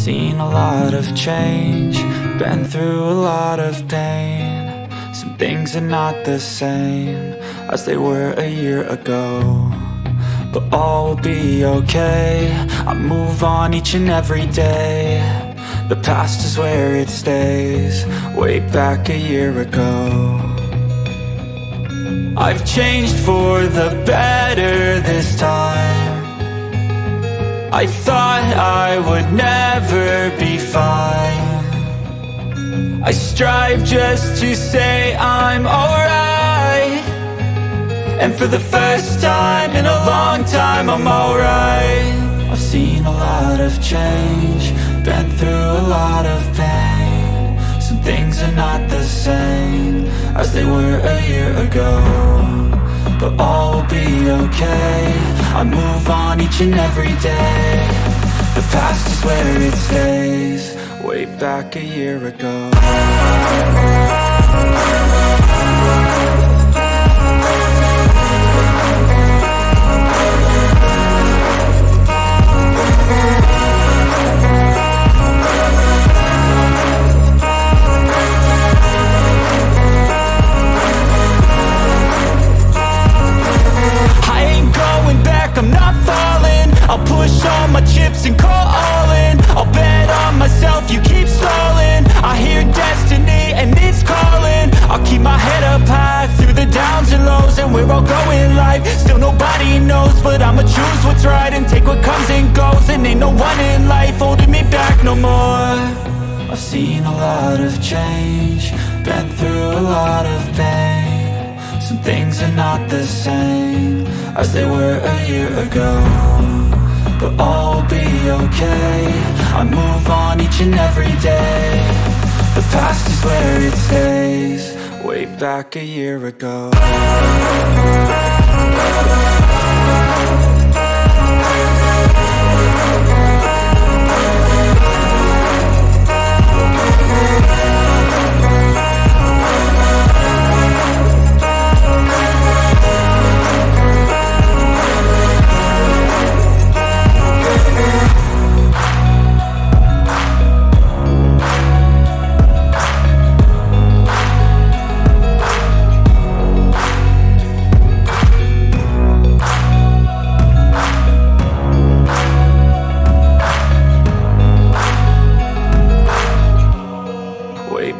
seen a lot of change, been through a lot of pain. Some things are not the same as they were a year ago, but all will be okay. I move on each and every day. The past is where it stays, way back a year ago. I've changed for the better this time. I thought I would never be fine. I strive just to say I'm alright, and for the first time in a long time I'm alright. I've seen a lot of change, been through a lot of pain. Some things are not the same as they were a year ago, but all will be okay. I move on each and every day. The past is where it stays, way back a year ago. I'm not falling, I'll push all my chips and call all in. I'll bet on myself, you keep stalling. I hear destiny and it's calling. I'll keep my head up high through the downs and lows, and we're all going life. Still nobody knows, but I'ma choose what's right and take what comes and goes. And ain't no one in life holding me back no more. I've seen a lot of change, been through a lot of pain. Some things are not the same as they were a year ago, but all will be okay. I move on each and every day. The past is where it stays, way back a year ago.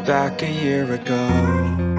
Back a year ago.